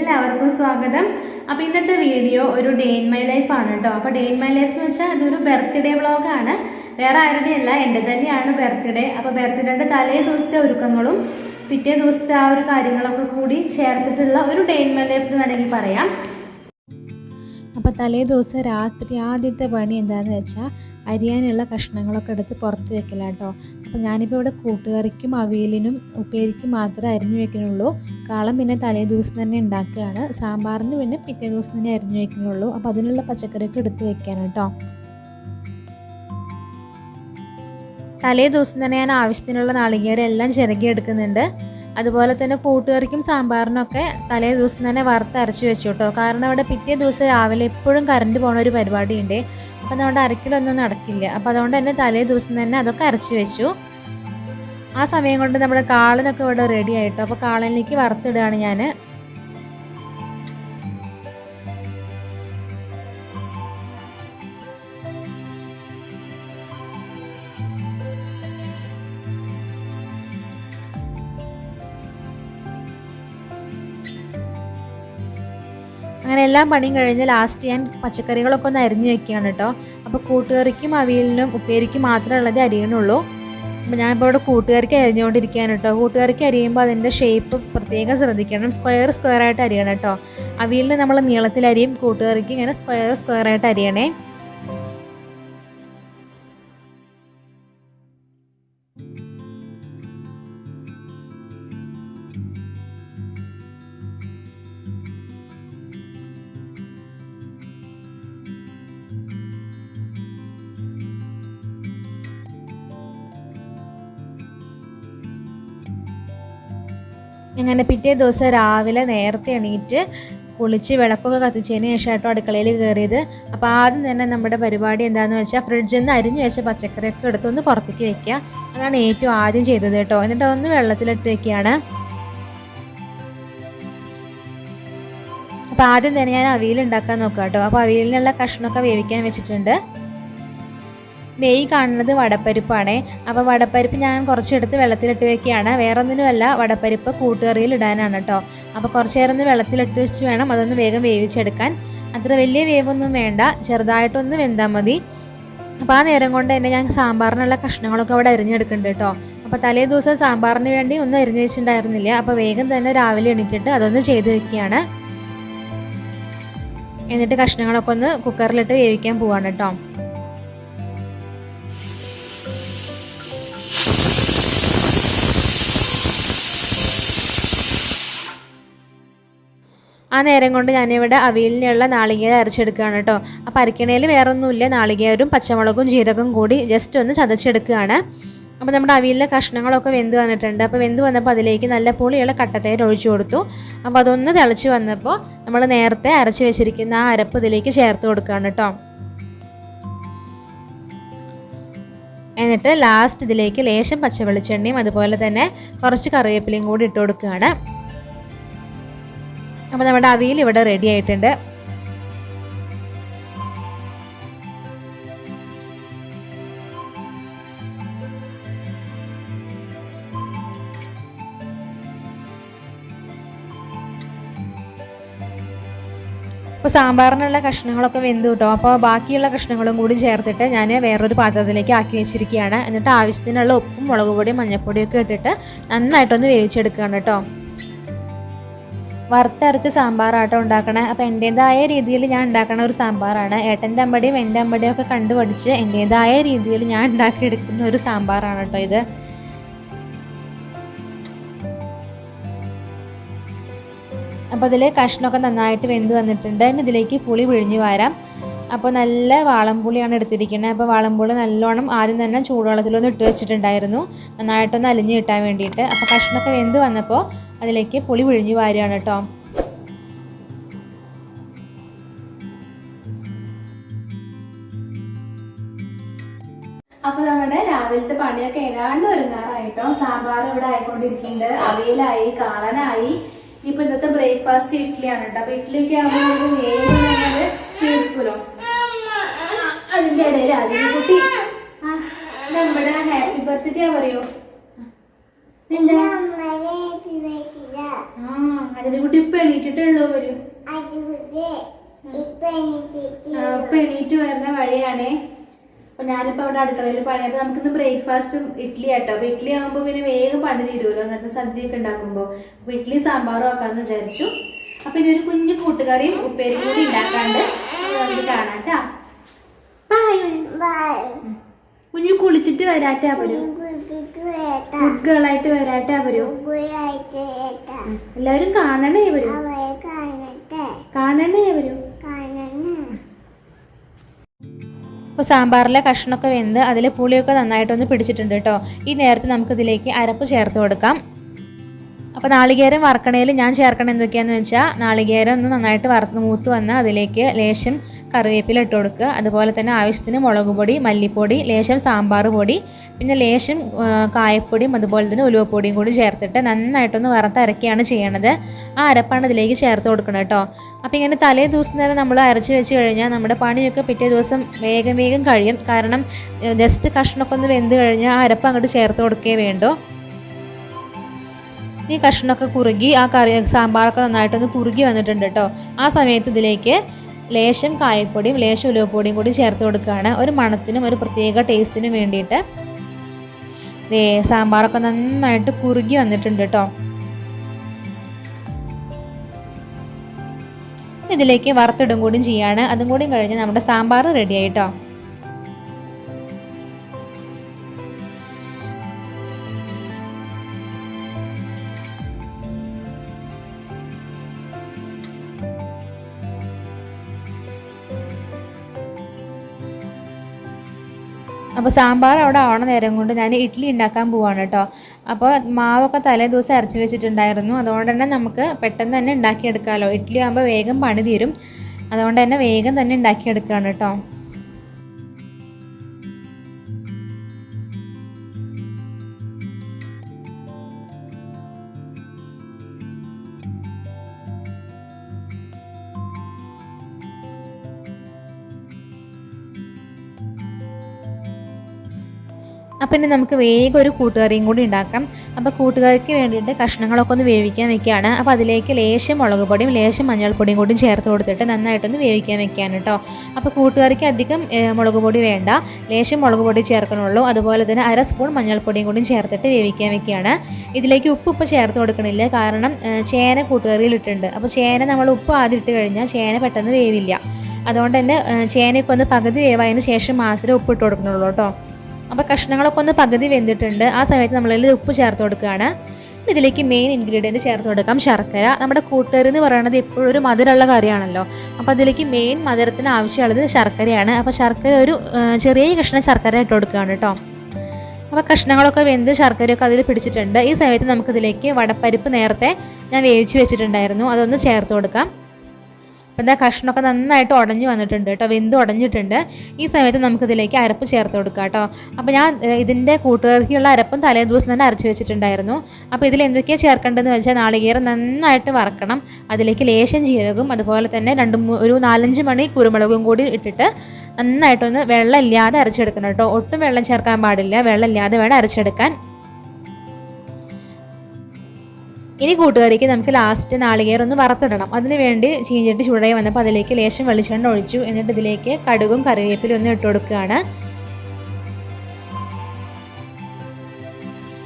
എല്ലാവർക്കും സ്വാഗതം. അപ്പോൾ ഇന്നത്തെ വീഡിയോ ഒരു ഡേ ഇൻ മൈ ലൈഫ് ആണ് കേട്ടോ. അപ്പോൾ ഡേ ഇൻ മൈ ലൈഫ് എന്ന് വെച്ചാൽ അതൊരു ബർത്ത്ഡേ വ്ളോഗാണ്. വേറെ ആരുടെയല്ല, എൻ്റെ തന്നെയാണ് ബർത്ത്ഡേ. അപ്പോൾ ബർത്ത്ഡേയുടെ തലേ ദിവസത്തെ ഒരുക്കങ്ങളും പിറ്റേ ദിവസത്തെ ആ ഒരു കാര്യങ്ങളൊക്കെ കൂടി ചേർത്തിട്ടുള്ള ഒരു ഡേ ഇൻ മൈ ലൈഫ് എന്ന് വേണമെങ്കിൽ പറയാം. അപ്പോൾ തലേ ദിവസം രാത്രി ആദ്യത്തെ പണി എന്താണെന്ന് വെച്ചാൽ അരിയാനുള്ള കഷ്ണങ്ങളൊക്കെ എടുത്ത് പുറത്ത് വെക്കില്ല കേട്ടോ. അപ്പോൾ ഞാനിപ്പോൾ ഇവിടെ കൂട്ടുകറിക്കും അവിയലിനും ഉപ്പേരിക്കും മാത്രമേ അരിഞ്ഞു വെക്കുന്നുള്ളൂ. കാളം പിന്നെ തലേ ദിവസം തന്നെ ഉണ്ടാക്കുകയാണ്. സാമ്പാറിന് പിന്നെ പിറ്റേ ദിവസം തന്നെ അരിഞ്ഞു വെക്കുന്നുള്ളൂ. അപ്പോൾ അതിനുള്ള പച്ചക്കറിയൊക്കെ എടുത്ത് വെക്കാൻ കേട്ടോ. തലേ ദിവസം തന്നെ ഞാൻ ആവശ്യത്തിനുള്ള നാളികേരം എല്ലാം ചിരകി എടുക്കുന്നുണ്ട്. അതുപോലെ തന്നെ കൂട്ടുകറിക്കും സാമ്പാറിനൊക്കെ തലേ ദിവസം തന്നെ വറുത്തരച്ച് വെച്ചു കേട്ടോ. കാരണം അവിടെ പിറ്റേ ദിവസം രാവിലെ എപ്പോഴും കറണ്ട് പോകുന്ന ഒരു പരിപാടിയുണ്ട്. അപ്പം നമ്മുടെ അരക്കിലൊന്നും നടക്കില്ല. അപ്പോൾ അതുകൊണ്ട് തന്നെ തലേ ദിവസം തന്നെ അതൊക്കെ അരച്ച് വെച്ചു. ആ സമയം കൊണ്ട് നമ്മുടെ കാളനൊക്കെ ഇവിടെ റെഡി ആയിട്ടോ. അപ്പോൾ കാളനിലേക്ക് വറുത്തിടുകയാണ് ഞാൻ. അങ്ങനെ എല്ലാം പണിയും കഴിഞ്ഞ് ലാസ്റ്റ് ഞാൻ പച്ചക്കറികളൊക്കെ ഒന്ന് അരിഞ്ഞ് വെക്കുകയാണ് കേട്ടോ. അപ്പോൾ കൂട്ടുകറിക്കും അവിയലിനും ഉപ്പേരിക്കും മാത്രമേ ഉള്ളത് അരിയണുള്ളൂ. അപ്പോൾ ഞാനിപ്പോൾ ഇവിടെ കൂട്ടുകറിക്ക് അരിഞ്ഞുകൊണ്ടിരിക്കുകയാണ് കേട്ടോ. കൂട്ടുകറിക്ക് അരിയുമ്പോൾ അതിൻ്റെ ഷേപ്പ് പ്രത്യേകം ശ്രദ്ധിക്കണം. സ്ക്വയറായിട്ട് അരിയണം കേട്ടോ. അവിയലിന് നമ്മൾ നീളത്തിൽ അരിയും, കൂട്ടുകറിക്ക് ഇങ്ങനെ സ്ക്വയറായിട്ട് അരിയണേ. അങ്ങനെ പിറ്റേ ദിവസം രാവിലെ നേരത്തെ എണീറ്റ് കുളിച്ച് വിളക്കൊക്കെ കത്തിച്ചതിന് ശേഷം കേട്ടോ അടുക്കളയിൽ കയറിയത്. അപ്പോൾ ആദ്യം തന്നെ നമ്മുടെ പരിപാടി എന്താണെന്ന് വെച്ചാൽ ഫ്രിഡ്ജിൽ നിന്ന് അരിഞ്ഞ് വെച്ച പച്ചക്കറിയൊക്കെ എടുത്തൊന്ന് പുറത്തേക്ക് വെക്കുക. അതാണ് ഏറ്റവും ആദ്യം ചെയ്തത് കേട്ടോ. എന്നിട്ട് ഒന്ന് വെള്ളത്തിലിട്ട് വെക്കുകയാണ്. അപ്പോൾ ആദ്യം തന്നെ ഞാൻ അവിയൽ ഉണ്ടാക്കാൻ നോക്കാം കേട്ടോ. അപ്പോൾ അവിയലിനുള്ള കഷ്ണമൊക്കെ വേവിക്കാൻ വെച്ചിട്ടുണ്ട്. നെയ്യ് കാണുന്നത് വടപ്പരിപ്പാണേ. അപ്പോൾ വടപ്പരിപ്പ് ഞാൻ കുറച്ചെടുത്ത് വെള്ളത്തിലിട്ട് വെക്കുകയാണ്. വേറൊന്നിനുമല്ല, വടപ്പരിപ്പ് കൂട്ടുകറിയിൽ ഇടാനാണ് കേട്ടോ. അപ്പോൾ കുറച്ച് നേരം ഒന്ന് വെള്ളത്തിലിട്ട് വെച്ച് വേണം അതൊന്ന് വേഗം വേവിച്ചെടുക്കാൻ. അത്ര വലിയ വേവൊന്നും വേണ്ട, ചെറുതായിട്ടൊന്ന് വെന്താൽ മതി. അപ്പോൾ ആ നേരം കൊണ്ട് തന്നെ ഞാൻ സാമ്പാറിനുള്ള കഷ്ണങ്ങളൊക്കെ അവിടെ അരിഞ്ഞെടുക്കുന്നുണ്ട് കേട്ടോ. അപ്പോൾ തലേ ദിവസം സാമ്പാറിന് വേണ്ടി ഒന്നും അരിഞ്ഞു വെച്ചിട്ടുണ്ടായിരുന്നില്ല. അപ്പോൾ വേഗം തന്നെ രാവിലെ എണീറ്റിട്ട് അതൊന്ന് ചെയ്ത് വെക്കുകയാണ്. എന്നിട്ട് കഷ്ണങ്ങളൊക്കെ ഒന്ന് കുക്കറിലിട്ട് വേവിക്കാൻ പോവാണ് കേട്ടോ. ആ നേരം കൊണ്ട് ഞാനിവിടെ അവിയലിനുള്ള നാളികേരം അരച്ചെടുക്കുകയാണ് കേട്ടോ. അപ്പോൾ അരക്കണയിൽ വേറെ ഒന്നുമില്ല, നാളികേരവും പച്ചമുളകും ജീരകവും കൂടി ജസ്റ്റ് ഒന്ന് ചതച്ചെടുക്കുകയാണ്. അപ്പോൾ നമ്മുടെ അവിയലിലെ കഷ്ണങ്ങളൊക്കെ വെന്ത് വന്നിട്ടുണ്ട്. അപ്പോൾ വെന്ത് വന്നപ്പോൾ അതിലേക്ക് നല്ല പുളിയുള്ള കട്ടത്തൈര് ഒഴിച്ചു കൊടുത്തു. അപ്പോൾ അതൊന്ന് തിളച്ച് വന്നപ്പോൾ നമ്മൾ നേരത്തെ അരച്ച് വെച്ചിരിക്കുന്ന ആ അരപ്പ് ഇതിലേക്ക് ചേർത്ത് കൊടുക്കുകയാണ് കേട്ടോ. എന്നിട്ട് ലാസ്റ്റ് ഇതിലേക്ക് ലേശം പച്ചവെളിച്ചെണ്ണയും അതുപോലെ തന്നെ കുറച്ച് കറിവേപ്പിലയും കൂടി ഇട്ട് കൊടുക്കുകയാണ്. അപ്പോൾ നമ്മുടെ അവിയൽ ഇവിടെ റെഡി ആയിട്ടുണ്ട്. അപ്പോൾ സാമ്പാറിനുള്ള കഷ്ണങ്ങളൊക്കെ വെന്തു കിട്ടും. അപ്പോൾ ബാക്കിയുള്ള കഷ്ണങ്ങളും കൂടി ചേർത്തിട്ട് ഞാൻ വേറൊരു പാത്രത്തിലേക്ക് ആക്കി വെച്ചിരിക്കുകയാണ്. എന്നിട്ട് ആവശ്യത്തിനുള്ള ഉപ്പും മുളക് പൊടിയും മഞ്ഞൾപ്പൊടിയൊക്കെ ഇട്ടിട്ട് നന്നായിട്ടൊന്ന് വേവിച്ചെടുക്കുകയാണ് കേട്ടോ. വറുത്തരച്ച സാമ്പാറാട്ടോ ഉണ്ടാക്കണേ. അപ്പോൾ എൻ്റേതായ രീതിയിൽ ഞാൻ ഉണ്ടാക്കണ ഒരു സാമ്പാറാണ്. ഏട്ടൻ്റെ അമ്മയുടെയും എൻ്റെ അമ്മയുടെയും ഒക്കെ കണ്ടുപഠിച്ച് എൻ്റേതായ രീതിയിൽ ഞാൻ ഉണ്ടാക്കിയെടുക്കുന്ന ഒരു സാമ്പാറാണ് കേട്ടോ ഇത്. അപ്പോൾ ഇതിൽ കഷ്ണമൊക്കെ നന്നായിട്ട് വെന്ത് വന്നിട്ടുണ്ട്. ഇതിലേക്ക് പുളി പിഴിഞ്ഞു വരാം. അപ്പോൾ നല്ല വാളംപുളിയാണ് എടുത്തിരിക്കുന്നത്. അപ്പോൾ വാളംപുളി നല്ലോണം ആദ്യം തന്നെ ചൂടുവെള്ളത്തിലൊന്ന് ഇട്ട് വെച്ചിട്ടുണ്ടായിരുന്നു, നന്നായിട്ടൊന്ന് അലിഞ്ഞ് കിട്ടാൻ വേണ്ടിയിട്ട്. അപ്പോൾ കഷ്ണമൊക്കെ വെന്ത് വന്നപ്പോൾ അതിലേക്ക് പുളി പിഴിഞ്ഞു വാരുകയാണ് കേട്ടോ. അപ്പോൾ നമ്മുടെ രാവിലത്തെ പണിയൊക്കെ ഏതാണ്ട് ഒരുങ്ങാറായിട്ടോ. സാമ്പാർ ഇവിടെ ആയിക്കൊണ്ടിരിക്കുന്നുണ്ട്, അവിയലായി, കാളനായി. ഇപ്പൊ ഇന്നത്തെ ബ്രേക്ക്ഫാസ്റ്റ് ഇഡ്ഡലിയാണ് കേട്ടോ. അപ്പൊ ഇഡ്ഡലിക്ക് ആകുമ്പോൾ വേഗം ഞങ്ങൾ ചേർക്കുമല്ലോ. അതിന്റെ ഇടയിൽ അതിനെ കുട്ടി നമ്മുടെ ഹാപ്പി ബർത്ത്ഡേ പറയോ? എന്താ അതിനെക്കുട്ടി ഇപ്പൊ എണീറ്റിട്ടുള്ളൂ ഒരു എണീറ്റ് വരുന്ന വഴിയാണേ. അപ്പൊ ഞാനിപ്പോ അവിടെ അടുക്കളയിൽ പണി. അപ്പൊ നമുക്കിന്ന് ബ്രേക്ക്ഫാസ്റ്റും ഇഡ്ഡലി ആട്ടോ. അപ്പൊ ഇഡ്ഡലി ആകുമ്പോ പിന്നെ വേഗം പണി തീരുമല്ലോ അങ്ങനത്തെ സദ്യയൊക്കെ ഉണ്ടാക്കുമ്പോ. അപ്പൊ ഇഡ്ഡലി സാമ്പാറും ആക്കാന്ന് വിചാരിച്ചു. അപ്പൊ ഇനി ഒരു കുഞ്ഞു കൂട്ടുകറിയും ഉപ്പേരിയും കൂടി ഉണ്ടാക്കാണ്ട് കാണാം കേട്ടാ. കുഞ്ഞു കുളിച്ചിട്ട് വരാട്ടാ വരൂ. ഗുഡ്ഗേളായിട്ട് വരാട്ടാ വരൂ. എല്ലാവരും കാണണേ വരൂ. കാണണേ വരൂ. അപ്പോൾ സാമ്പാറിലെ കഷ്ണമൊക്കെ വെന്ത് അതിൽ പുളിയൊക്കെ നന്നായിട്ടൊന്ന് പിടിച്ചിട്ടുണ്ട് കേട്ടോ. ഈ നേരത്തെ നമുക്കിതിലേക്ക് അരപ്പ് ചേർത്ത് കൊടുക്കാം. അപ്പോൾ നാളികേരം വറക്കണേൽ ഞാൻ ചേർക്കണം എന്തൊക്കെയാണെന്ന് വെച്ചാൽ, നാളികേരം ഒന്ന് നന്നായിട്ട് വറുത്ത് മൂത്ത് വന്ന് അതിലേക്ക് ലേശം കറിവേപ്പില ഇട്ട് കൊടുക്കുക. അതുപോലെ തന്നെ ആവശ്യത്തിന് മുളക് പൊടി, മല്ലിപ്പൊടി, ലേശം സാമ്പാർ പൊടി, പിന്നെ ലേശം കായപ്പൊടിയും അതുപോലെ തന്നെ ഉലുവപ്പൊടിയും കൂടി ചേർത്തിട്ട് നന്നായിട്ടൊന്ന് വറുത്ത് അരക്കുകയാണ് ചെയ്യണത്. ആ അരപ്പാണ് ഇതിലേക്ക് ചേർത്ത് കൊടുക്കണം കേട്ടോ. അപ്പോൾ ഇങ്ങനെ തലേ ദിവസം നേരം നമ്മൾ അരച്ച് വെച്ച് കഴിഞ്ഞാൽ നമ്മുടെ പണിയൊക്കെ പിറ്റേ ദിവസം വേഗം വേഗം കഴിയും. കാരണം ജസ്റ്റ് കഷ്ണമൊക്കെ ഒന്ന് വെന്ത് കഴിഞ്ഞാൽ ആ അരപ്പ് അങ്ങോട്ട് ചേർത്ത് കൊടുക്കേ വേണ്ടോ. ഈ കഷ്ണമൊക്കെ കുറുകി ആ സാമ്പാറൊക്കെ നന്നായിട്ടൊന്ന് കുറുകി വന്നിട്ടുണ്ട് കേട്ടോ. ആ സമയത്ത് ഇതിലേക്ക് ലേശം കായപ്പൊടിയും ലേശം ഉലുവപ്പൊടിയും കൂടി ചേർത്ത് കൊടുക്കുകയാണ്. ഒരു മണത്തിനും ഒരു പ്രത്യേക ടേസ്റ്റിനും വേണ്ടിയിട്ട്. സാമ്പാറൊക്കെ നന്നായിട്ട് കുറുകി വന്നിട്ടുണ്ട് കേട്ടോ. ഇതിലേക്ക് വറുത്തിടും കൂടിയും ചെയ്യാണ്. അതും കൂടിയും കഴിഞ്ഞ് നമ്മുടെ സാമ്പാർ റെഡി ആയിട്ടോ. അപ്പോൾ സാമ്പാർ അവിടെ ആവണ നേരം കൊണ്ട് ഞാൻ ഇഡ്ഡലി ഉണ്ടാക്കാൻ പോവാണ് കേട്ടോ. അപ്പോൾ മാവൊക്കെ തലേ ദിവസം അരച്ച് വെച്ചിട്ടുണ്ടായിരുന്നു. അതുകൊണ്ട് തന്നെ നമുക്ക് പെട്ടെന്ന് തന്നെ ഉണ്ടാക്കിയെടുക്കാമല്ലോ. ഇഡ്ഡലി ആകുമ്പോൾ വേഗം പണി തീരും. അതുകൊണ്ട് തന്നെ വേഗം തന്നെ ഉണ്ടാക്കിയെടുക്കുകയാണ് കേട്ടോ. അപ്പം ഇനി നമുക്ക് വേഗം ഒരു കൂട്ടുകറിയും കൂടി ഉണ്ടാക്കാം. അപ്പോൾ കൂട്ടുകറിക്ക് വേണ്ടിയിട്ട് കഷ്ണങ്ങളൊക്കെ ഒന്ന് വേവിക്കാൻ വെക്കുകയാണ്. അപ്പോൾ അതിലേക്ക് ലേശം മുളക് പൊടിയും ലേശം മഞ്ഞൾപ്പൊടിയും കൂടി ചേർത്ത് കൊടുത്തിട്ട് നന്നായിട്ടൊന്ന് വേവിക്കാൻ വെക്കുകയാണ് കേട്ടോ. അപ്പോൾ കൂട്ടുകറിക്ക് അധികം മുളക് പൊടി വേണ്ട, ലേശം മുളക് പൊടി ചേർക്കണുള്ളൂ. അതുപോലെ തന്നെ 1 സ്പൂൺ മഞ്ഞൾപ്പൊടിയും കൂടി ചേർത്തിട്ട് വേവിക്കാൻ വെക്കുകയാണ്. ഇതിലേക്ക് ഉപ്പ് ചേർത്ത് കൊടുക്കണില്ല, കാരണം ചേന കൂട്ടുകറിയിലിട്ടുണ്ട്. അപ്പോൾ ചേന നമ്മൾ ഉപ്പ് ആദ്യം ഇട്ട് കഴിഞ്ഞാൽ ചേന പെട്ടെന്ന് വേവില്ല. അതുകൊണ്ട് തന്നെ ചേനയൊക്കെ ഒന്ന് പകുതി വേവായതിന് ശേഷം മാത്രമേ ഉപ്പ് ഇട്ട് കൊടുക്കണുള്ളൂ കേട്ടോ. അപ്പോൾ കഷ്ണങ്ങളൊക്കെ ഒന്ന് പകുതി വെന്തിട്ടുണ്ട്. ആ സമയത്ത് നമ്മളിൽ ഉപ്പ് ചേർത്ത് കൊടുക്കുകയാണ്. ഇതിലേക്ക് മെയിൻ ഇൻഗ്രീഡിയൻറ്റ് ചേർത്ത് കൊടുക്കാം ശർക്കര. നമ്മുടെ കൂട്ടുകറി എന്ന് പറയുന്നത് എപ്പോഴും ഒരു മധുരമുള്ള കറിയാണല്ലോ. അപ്പോൾ അതിലേക്ക് മെയിൻ മധുരത്തിന് ആവശ്യമുള്ളത് ശർക്കരയാണ്. അപ്പോൾ ശർക്കര ഒരു ചെറിയ കഷ്ണം ശർക്കര ഇട്ട് കൊടുക്കുകയാണ് കേട്ടോ. അപ്പോൾ കഷ്ണങ്ങളൊക്കെ വെന്ത് ശർക്കരയൊക്കെ അതിൽ പിടിച്ചിട്ടുണ്ട്. ഈ സമയത്ത് നമുക്കിതിലേക്ക് വടപ്പരിപ്പ് നേരത്തെ ഞാൻ വേവിച്ച് വെച്ചിട്ടുണ്ടായിരുന്നു, അതൊന്ന് ചേർത്ത് കൊടുക്കാം. അപ്പോൾ എന്താ കഷ്ണമൊക്കെ നന്നായിട്ട് ഉടഞ്ഞ് വന്നിട്ടുണ്ട് കേട്ടോ, വെന്ത് ഉടഞ്ഞിട്ടുണ്ട്. ഈ സമയത്ത് നമുക്കിതിലേക്ക് അരപ്പ് ചേർത്ത് കൊടുക്കാം കേട്ടോ. അപ്പോൾ ഞാൻ ഇതിൻ്റെ കൂട്ടുകറിക്കുള്ള അരപ്പും തലേ ദിവസം തന്നെ അരച്ച് വെച്ചിട്ടുണ്ടായിരുന്നു. അപ്പോൾ ഇതിൽ എന്തൊക്കെയാണ് ചേർക്കേണ്ടതെന്ന് വെച്ചാൽ, നാളികേരം നന്നായിട്ട് വറക്കണം, അതിലേക്ക് ലേശം ജീരകവും അതുപോലെ തന്നെ ഒരു 4-5 മണി കുരുമുളകും കൂടി ഇട്ടിട്ട് നന്നായിട്ടൊന്ന് വെള്ളം ഇല്ലാതെ അരച്ചെടുക്കണം കേട്ടോ. ഒട്ടും വെള്ളം ചേർക്കാൻ പാടില്ല, വെള്ളം ഇല്ലാതെ വേണം അരച്ചെടുക്കാൻ. ഇനി കൂട്ടുകറിക്ക് നമുക്ക് ലാസ്റ്റ് നാളികേരം ഒന്ന് വറുത്തിടണം. അതിന് വേണ്ടി ചീഞ്ചട്ടി ചൂടായി വന്നപ്പോൾ അതിലേക്ക് ലേശം വെളിച്ചെണ്ണ ഒഴിച്ചു. എന്നിട്ട് ഇതിലേക്ക് കടുകും കറിവേപ്പിലും ഒന്ന് ഇട്ട് കൊടുക്കുകയാണ്.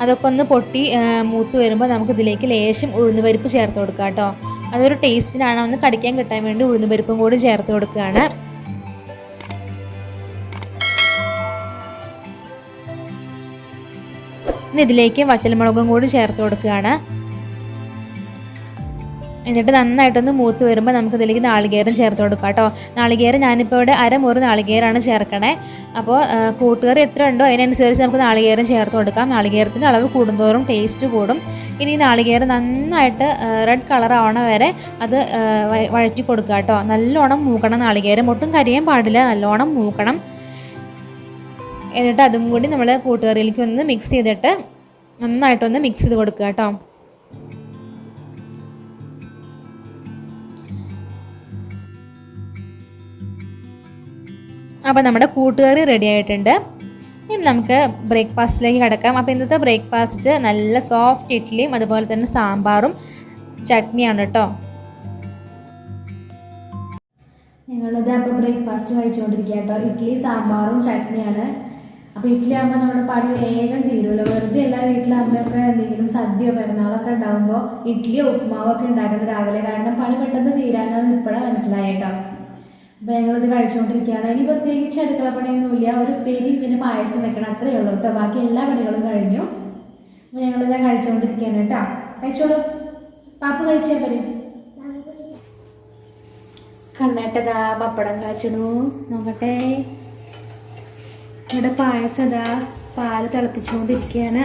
അതൊക്കെ ഒന്ന് പൊട്ടി മൂത്ത് വരുമ്പോൾ നമുക്കിതിലേക്ക് ലേശം ഉഴുന്നുപരിപ്പ് ചേർത്ത് കൊടുക്കാം കേട്ടോ. അതൊരു ടേസ്റ്റിനാണ്, ഒന്ന് കടിക്കാൻ കിട്ടാൻ വേണ്ടി ഉഴുന്നുപരിപ്പും കൂടി ചേർത്ത് കൊടുക്കുകയാണ്. ഇനി ഇതിലേക്ക് വറ്റൽമുളകും കൂടി ചേർത്ത് കൊടുക്കുകയാണ്. എന്നിട്ട് നന്നായിട്ടൊന്ന് മൂത്ത് വരുമ്പോൾ നമുക്കിതിലേക്ക് നാളികേരം ചേർത്ത് കൊടുക്കാം കേട്ടോ. നാളികേരം ഞാനിപ്പോൾ ഇവിടെ 1/2 മുറി നാളികേരമാണ് ചേർക്കണേ. അപ്പോൾ കൂട്ടുകറി എത്ര ഉണ്ടോ അതിനനുസരിച്ച് നമുക്ക് നാളികേരം ചേർത്ത് കൊടുക്കാം. നാളികേരത്തിൻ്റെ അളവ് കൂടുന്തോറും ടേസ്റ്റ് കൂടും. ഇനി നാളികേരം നന്നായിട്ട് റെഡ് കളർ ആവണ വരെ അത് വഴറ്റി കൊടുക്കുക കേട്ടോ. നല്ലോണം മൂക്കണം നാളികേരം, ഒട്ടും കരിയാൻ പാടില്ല, നല്ലോണം മൂക്കണം. എന്നിട്ട് അതും കൂടി നമ്മൾ കൂട്ടുകറിയിലേക്ക് ഒന്ന് മിക്സ് ചെയ്തിട്ട് നന്നായിട്ടൊന്ന് മിക്സ് ചെയ്ത് കൊടുക്കുക കേട്ടോ. അപ്പോൾ നമ്മുടെ കൂട്ടുകറി റെഡി ആയിട്ടുണ്ട്. ഇനി നമുക്ക് ബ്രേക്ക്ഫാസ്റ്റിലേക്ക് കിടക്കാം. അപ്പോൾ ഇന്നത്തെ ബ്രേക്ക്ഫാസ്റ്റ് നല്ല സോഫ്റ്റ് ഇഡ്ഡലിയും അതുപോലെ തന്നെ സാമ്പാറും ചട്നിയാണ് കേട്ടോ. ഞങ്ങളിത് അപ്പോൾ ബ്രേക്ക്ഫാസ്റ്റ് കഴിച്ചുകൊണ്ടിരിക്കുക കേട്ടോ. ഇഡ്ഡലി സാമ്പാറും ചട്നിയാണ്. അപ്പോൾ ഇഡ്ഡലി ആകുമ്പോൾ നമ്മുടെ പണി വേഗം തീരുമല്ലോ. വെറുതെ എല്ലാ വീട്ടിലെ അമ്മയൊക്കെ എന്തെങ്കിലും സദ്യയോ പെരുന്നാളൊക്കെ ഉണ്ടാകുമ്പോൾ ഇഡ്ഡലിയോ ഉപ്പുമാവൊക്കെ ഉണ്ടാക്കുന്നത് രാവിലെ, കാരണം പണി പെട്ടെന്ന് തീരാനാണ് ഇപ്പോഴാണ് മനസ്സിലായ കേട്ടോ. അപ്പോൾ ഞങ്ങളിത് കഴിച്ചുകൊണ്ടിരിക്കുകയാണ്. ഇനി പ്രത്യേകിച്ച് അടുക്കള പണിയൊന്നുമില്ല. ഒരു ഉപ്പേരി പിന്നെ പായസം വെക്കണം, അത്രയേ ഉള്ളൂ കേട്ടോ. ബാക്കി എല്ലാ പണികളും കഴിഞ്ഞു. അപ്പോൾ ഞങ്ങളിത് കഴിച്ചുകൊണ്ടിരിക്കുകയാണ് കേട്ടോ. കഴിച്ചോളൂ, പാപ്പ് കഴിച്ചാൽ വരും. കണ്ണേട്ടതാ പപ്പടം കാച്ചണു, നോക്കട്ടെ. ഇവിടെ പായസതാ പാല് തിളപ്പിച്ചുകൊണ്ടിരിക്കുകയാണ്.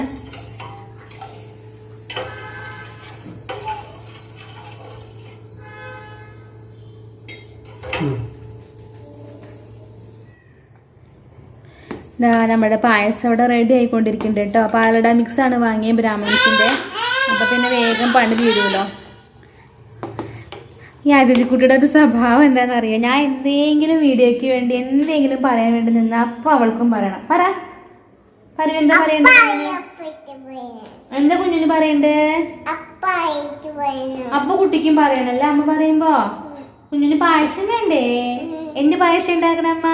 നമ്മുടെ പായസം ഇവിടെ റെഡി ആയിക്കൊണ്ടിരിക്കുന്നുണ്ട് കേട്ടോ. പാലട മിക്സാണ് വാങ്ങിയ ബ്രാഹ്മൺസിൻ്റെ. അപ്പം പിന്നെ വേഗം പണി തീരുമല്ലോ. ഈ അതിഥിക്കുട്ടിയുടെ ഒരു സ്വഭാവം എന്താണെന്ന് അറിയാം. ഞാൻ എന്തെങ്കിലും വീഡിയോയ്ക്ക് വേണ്ടി എന്തെങ്കിലും പറയാൻ വേണ്ടി നിന്ന് അപ്പം അവൾക്കും പറയണം. പറയൂ, എന്താ പറയണ്ടേ? എന്താ കുഞ്ഞിന് പറയണ്ടേ? അപ്പൊ കുട്ടിക്കും പറയണല്ലേ അമ്മ പറയുമ്പോ. കുഞ്ഞിന് പായസം വേണ്ടേ? എന്ത് പായസം ഉണ്ടാക്കണം അമ്മ?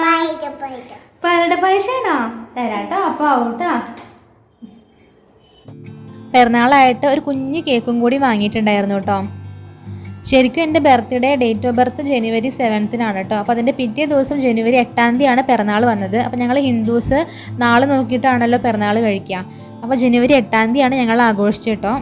പാലട പായസാണോ? തരാട്ടോ. അപ്പൊ ആവൂട്ടാ. പിറന്നാളായിട്ട് ഒരു കുഞ്ഞു കേക്കും കൂടി വാങ്ങിയിട്ടുണ്ടായിരുന്നു കേട്ടോ. ശരിക്കും എൻ്റെ ബർത്ത്ഡേ ഡേറ്റ് ഓഫ് ബർത്ത് ജനുവരി 7 കേട്ടോ. അപ്പോൾ അതിൻ്റെ പിറ്റേ ദിവസം ജനുവരി 8 പിറന്നാൾ വന്നത്. അപ്പോൾ ഞങ്ങൾ ഹിന്ദുസ് നാളെ നോക്കിയിട്ടാണല്ലോ പിറന്നാൾ കഴിക്കുക. അപ്പോൾ ജനുവരി 8 ഞങ്ങൾ ആഘോഷിച്ചു കേട്ടോ.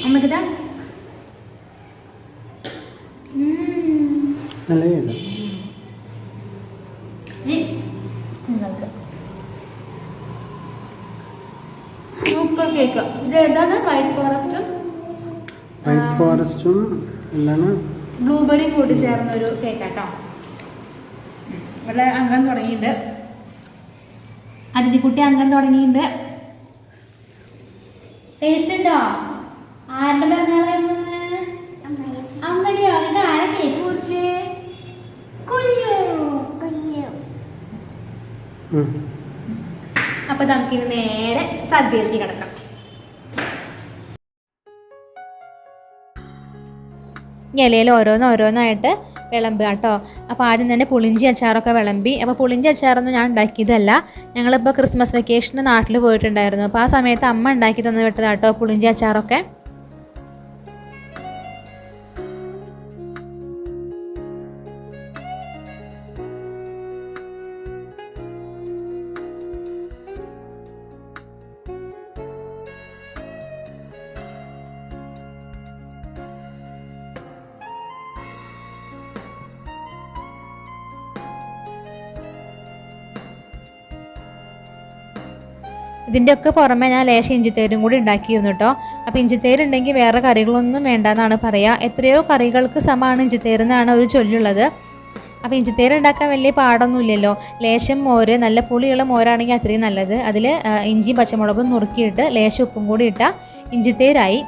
അമ്മക്കിതാ സൂപ്പർ കേക്ക്. ഇത് ഏതാണ്? വൈറ്റ് ഫോറസ്റ്റും ബ്ലൂബെറി കൂടി ചേർന്ന ഒരു കേക്കാട്ടോ. ഇവിടെ അംഗം തുടങ്ങിയിട്ടുണ്ട്, അതിഥിക്കുട്ടി അംഗം തുടങ്ങിയിട്ടുണ്ട്. ടേസ്റ്റ് ഉണ്ടോ? ആരുടെ പിറന്നാളായിരുന്നു? അമ്മയുടെയോ? എന്നിട്ട് ആരെ കേക്ക് കുറിച്ച്? കുഞ്ഞു. അപ്പൊ നമുക്കിത് നേരെ സദ്യയിലേക്ക് കിടക്കാം. ഇലയിൽ ഓരോന്നായിട്ട് വിളമ്പുക കേട്ടോ. അപ്പോൾ ആദ്യം തന്നെ പുളിഞ്ചി അച്ചാറൊക്കെ വിളമ്പി. അപ്പോൾ പുളിഞ്ചി അച്ചാറൊന്നും ഞാൻ ഉണ്ടാക്കിയതല്ല. ഞങ്ങളിപ്പോൾ ക്രിസ്മസ് വെക്കേഷന് നാട്ടിൽ പോയിട്ടുണ്ടായിരുന്നു. അപ്പോൾ ആ സമയത്ത് അമ്മ ഉണ്ടാക്കി തന്നു വിട്ടതാട്ടോ പുളിഞ്ചി അച്ചാറൊക്കെ. ഇതിൻ്റെയൊക്കെ പുറമെ ഞാൻ ലേശം ഇഞ്ചിത്തേരും കൂടി ഉണ്ടാക്കിയിരുന്നു കേട്ടോ. അപ്പോൾ ഇഞ്ചിത്തേരുണ്ടെങ്കിൽ വേറെ കറികളൊന്നും വേണ്ടെന്നാണ് പറയുക. എത്രയോ കറികൾക്ക് സമാണ് ഇഞ്ചിത്തേരെന്നാണ് ഒരു ചൊല്ലുള്ളത്. അപ്പോൾ ഇഞ്ചിത്തേര് ഉണ്ടാക്കാൻ വലിയ പാടൊന്നുമില്ലല്ലോ. ലേശം മോര്, നല്ല പുളിയുള്ള മോരാണെങ്കിൽ അത്രയും നല്ലത്. അതിൽ ഇഞ്ചിയും പച്ചമുളകും നുറുക്കിയിട്ട് ലേശം ഉപ്പും കൂടി ഇട്ടാൽ ഇഞ്ചിത്തേരായി.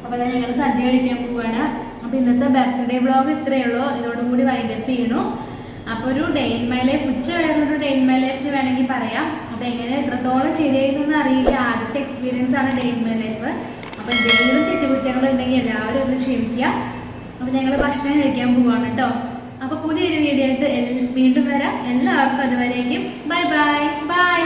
അപ്പോൾ ഞങ്ങൾ സദ്യ കഴിക്കാൻ പോവുകയാണ്. അപ്പോൾ ഇന്നത്തെ ബർത്ത്ഡേ വ്ളോഗ് ഇത്രയേ ഉള്ളൂ. ഇതോടും കൂടി വൈൻഡപ്പ് ചെയ്യണു. അപ്പോൾ ഒരു ഡേ ഇൻ മൈ ലൈഫ്, ഉച്ച വരെയൊരു ഡേ ഇൻ മൈ ലൈഫ് വേണമെങ്കിൽ പറയാം. അപ്പോൾ എങ്ങനെ എത്രത്തോളം ശരിയായിരുന്നെന്ന് അറിയില്ല. ആദ്യത്തെ എക്സ്പീരിയൻസ് ആണ് ഡേ ഇൻ മൈ ലൈഫ്. അപ്പോൾ എന്തെങ്കിലും തെറ്റുകുറ്റങ്ങൾ ഉണ്ടെങ്കിൽ എല്ലാവരും ഒന്ന് ക്ഷമിക്കുക. അപ്പോൾ ഞങ്ങൾ ഭക്ഷണം കഴിക്കാൻ പോവുകയാണ് കേട്ടോ. അപ്പോൾ പുതിയൊരു വീഡിയോ ആയിട്ട് വീണ്ടും വരാം. എല്ലാവർക്കും അതുവരേക്കും ബൈ ബൈ ബൈ.